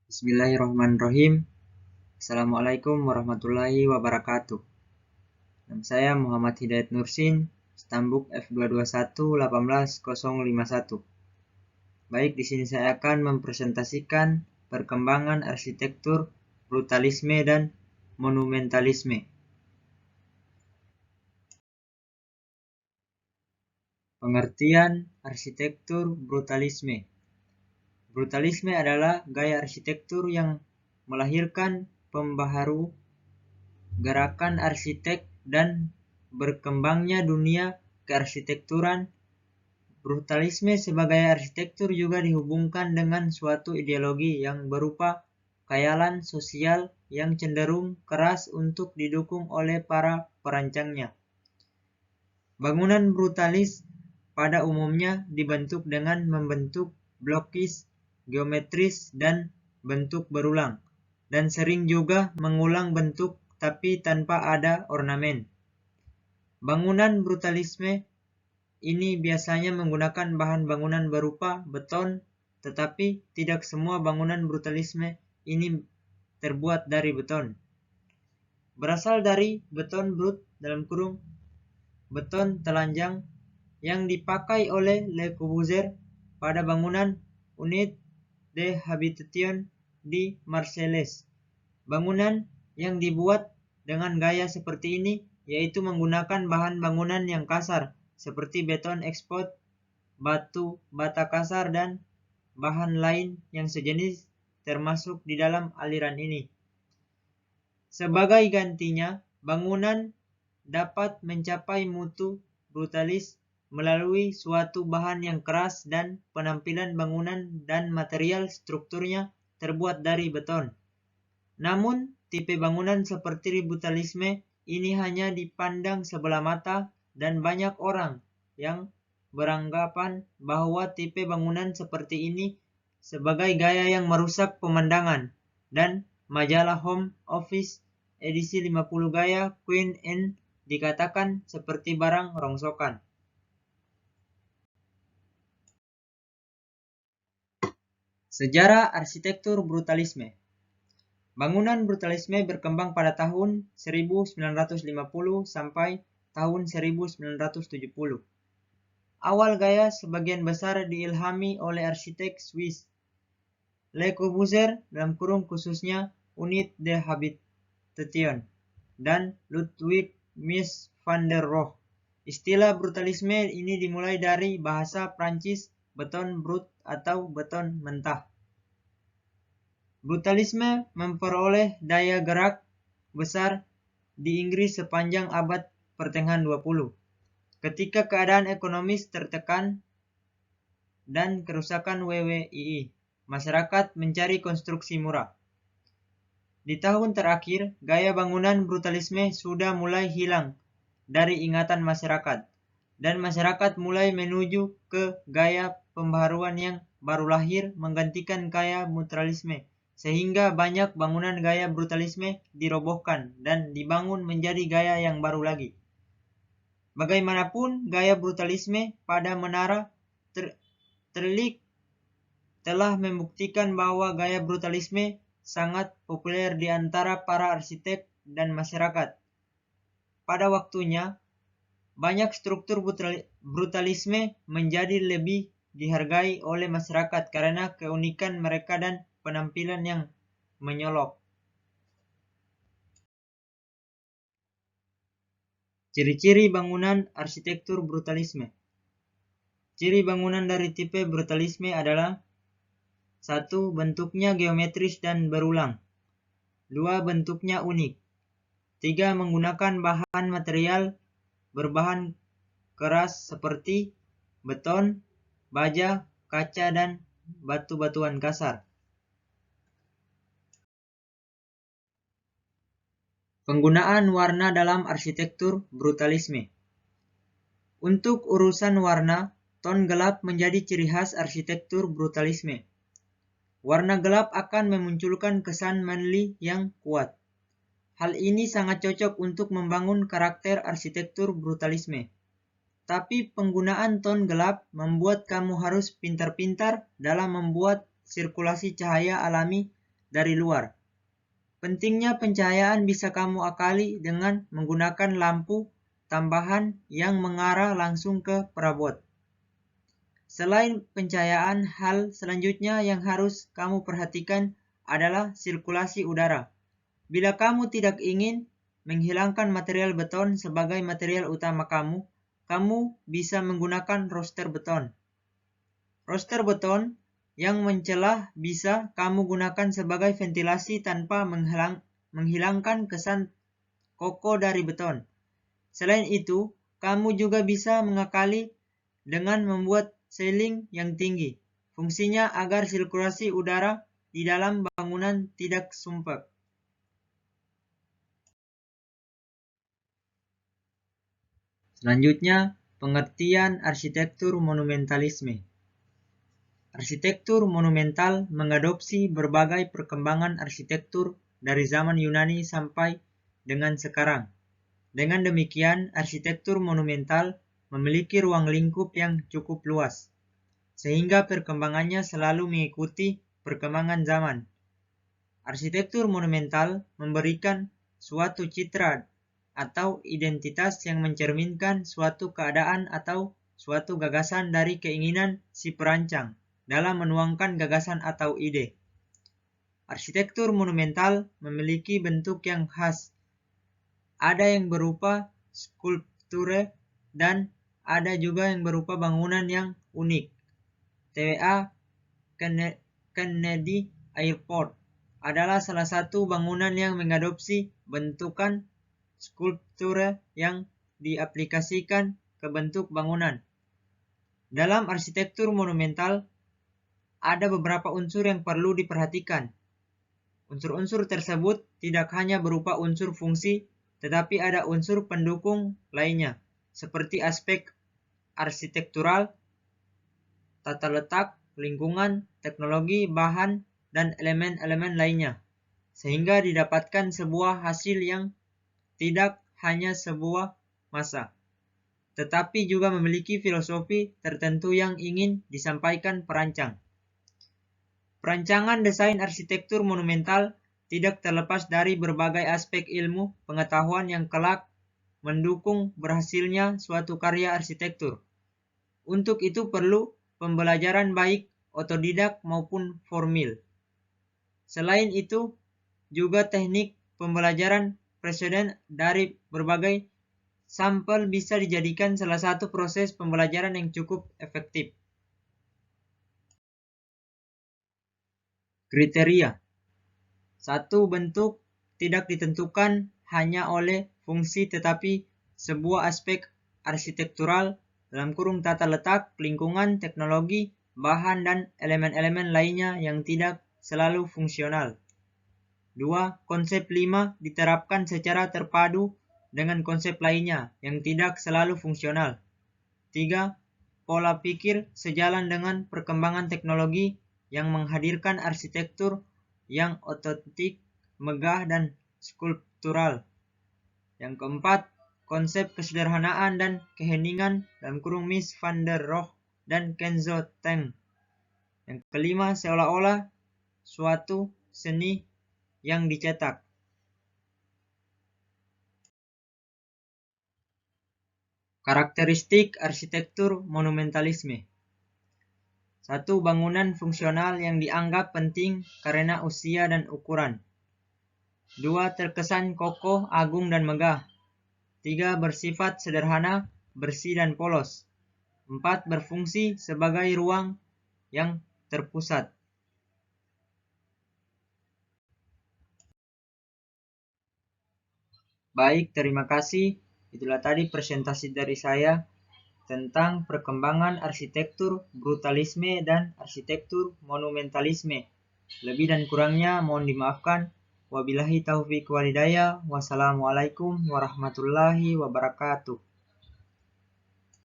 Bismillahirrahmanirrahim. Assalamualaikum warahmatullahi wabarakatuh. Nama saya Muhammad Hidayat Nursin, Stambuk F221-18051. Baik, di sini saya akan mempresentasikan perkembangan arsitektur, brutalisme, dan monumentalisme. Pengertian arsitektur brutalisme. Brutalisme adalah gaya arsitektur yang melahirkan pembaharu gerakan arsitek dan berkembangnya dunia kearsitekturan. Brutalisme sebagai arsitektur juga dihubungkan dengan suatu ideologi yang berupa khayalan sosial yang cenderung keras untuk didukung oleh para perancangnya. Bangunan brutalis pada umumnya dibentuk dengan membentuk blokis, geometris, dan bentuk berulang, dan sering juga mengulang bentuk tapi tanpa ada ornamen. Bangunan brutalisme ini biasanya menggunakan bahan bangunan berupa beton, tetapi tidak semua bangunan brutalisme ini terbuat dari beton. Berasal dari beton brut beton telanjang yang dipakai oleh Le Corbusier pada bangunan Unité de Habitation di Marseille. Bangunan yang dibuat dengan gaya seperti ini yaitu menggunakan bahan bangunan yang kasar seperti beton ekspos, batu bata kasar, dan bahan lain yang sejenis termasuk di dalam aliran ini. Sebagai gantinya, bangunan dapat mencapai mutu brutalis melalui suatu bahan yang keras dan penampilan bangunan dan material strukturnya terbuat dari beton. Namun, tipe bangunan seperti brutalisme ini hanya dipandang sebelah mata dan banyak orang yang beranggapan bahwa tipe bangunan seperti ini sebagai gaya yang merusak pemandangan, dan majalah Home Office edisi 50 gaya Queen Anne dikatakan seperti barang rongsokan. Sejarah arsitektur brutalisme. Bangunan brutalisme berkembang pada tahun 1950 sampai tahun 1970. Awal gaya sebagian besar diilhami oleh arsitek Swiss Le Corbusier khususnya Unité de Habitation dan Ludwig Mies van der Rohe. Istilah brutalisme ini dimulai dari bahasa Prancis beton brut atau beton mentah. Brutalisme memperoleh daya gerak besar di Inggris sepanjang abad pertengahan 20. Ketika keadaan ekonomis tertekan dan kerusakan WWII, masyarakat mencari konstruksi murah. Di tahun terakhir, gaya bangunan brutalisme sudah mulai hilang dari ingatan masyarakat, dan masyarakat mulai menuju ke gaya pembaharuan yang baru lahir menggantikan gaya brutalisme, sehingga banyak bangunan gaya brutalisme dirobohkan dan dibangun menjadi gaya yang baru lagi. Bagaimanapun, gaya brutalisme pada menara Terlik telah membuktikan bahwa gaya brutalisme sangat populer di antara para arsitek dan masyarakat. Pada waktunya, banyak struktur brutalisme menjadi lebih dihargai oleh masyarakat karena keunikan mereka dan penampilan yang menyolok. Ciri-ciri bangunan arsitektur brutalisme. Ciri bangunan dari tipe brutalisme adalah: 1. Bentuknya geometris dan berulang. 2. Bentuknya unik. 3. Menggunakan bahan material berbahan keras seperti beton, baja, kaca, dan batu-batuan kasar. Penggunaan warna dalam arsitektur brutalisme. Untuk urusan warna, ton gelap menjadi ciri khas arsitektur brutalisme. Warna gelap akan memunculkan kesan manly yang kuat. Hal ini sangat cocok untuk membangun karakter arsitektur brutalisme. Tapi penggunaan ton gelap membuat kamu harus pintar-pintar dalam membuat sirkulasi cahaya alami dari luar. Pentingnya pencahayaan bisa kamu akali dengan menggunakan lampu tambahan yang mengarah langsung ke perabot. Selain pencahayaan, hal selanjutnya yang harus kamu perhatikan adalah sirkulasi udara. Bila kamu tidak ingin menghilangkan material beton sebagai material utama kamu bisa menggunakan roster beton. Roster beton yang mencelah bisa kamu gunakan sebagai ventilasi tanpa menghilangkan kesan kokoh dari beton. Selain itu, kamu juga bisa mengakali dengan membuat ceiling yang tinggi. Fungsinya agar sirkulasi udara di dalam bangunan tidak sumpek. Selanjutnya, pengertian arsitektur monumentalisme. Arsitektur monumental mengadopsi berbagai perkembangan arsitektur dari zaman Yunani sampai dengan sekarang. Dengan demikian, arsitektur monumental memiliki ruang lingkup yang cukup luas, sehingga perkembangannya selalu mengikuti perkembangan zaman. Arsitektur monumental memberikan suatu citra atau identitas yang mencerminkan suatu keadaan atau suatu gagasan dari keinginan si perancang dalam menuangkan gagasan atau ide. Arsitektur monumental memiliki bentuk yang khas. Ada yang berupa skulptur dan ada juga yang berupa bangunan yang unik. TVA Kennedy Airport adalah salah satu bangunan yang mengadopsi bentukan skulptur yang diaplikasikan ke bentuk bangunan. Dalam arsitektur monumental, ada beberapa unsur yang perlu diperhatikan. Unsur-unsur tersebut tidak hanya berupa unsur fungsi, tetapi ada unsur pendukung lainnya, seperti aspek arsitektural, tata letak, lingkungan, teknologi, bahan, dan elemen-elemen lainnya, sehingga didapatkan sebuah hasil yang tidak hanya sebuah massa, tetapi juga memiliki filosofi tertentu yang ingin disampaikan perancang. Perancangan desain arsitektur monumental tidak terlepas dari berbagai aspek ilmu pengetahuan yang kelak mendukung berhasilnya suatu karya arsitektur. Untuk itu perlu pembelajaran baik otodidak maupun formil. Selain itu, juga teknik pembelajaran preseden dari berbagai sampel bisa dijadikan salah satu proses pembelajaran yang cukup efektif. Kriteria. Satu bentuk tidak ditentukan hanya oleh fungsi tetapi sebuah aspek arsitektural dalam kurung tata letak, lingkungan, teknologi, bahan, dan elemen-elemen lainnya yang tidak selalu fungsional. 2. Konsep 5 diterapkan secara terpadu dengan konsep lainnya yang tidak selalu fungsional. 3. Pola pikir sejalan dengan perkembangan teknologi yang menghadirkan arsitektur yang otentik, megah, dan skulptural. Yang keempat, konsep kesederhanaan dan keheningan dalam kurung Mies van der Rohe dan Kenzo Teng. Yang kelima, seolah-olah suatu seni yang dicetak. Karakteristik arsitektur monumentalisme. 1. Bangunan fungsional yang dianggap penting karena usia dan ukuran. 2. Terkesan kokoh, agung, dan megah. 3. Bersifat sederhana, bersih, dan polos. 4. Berfungsi sebagai ruang yang terpusat. Baik, terima kasih. Itulah tadi presentasi dari saya tentang perkembangan arsitektur brutalisme dan arsitektur monumentalisme. Lebih dan kurangnya mohon dimaafkan. Wabillahi taufiq walhidayah. Wassalamualaikum warahmatullahi wabarakatuh.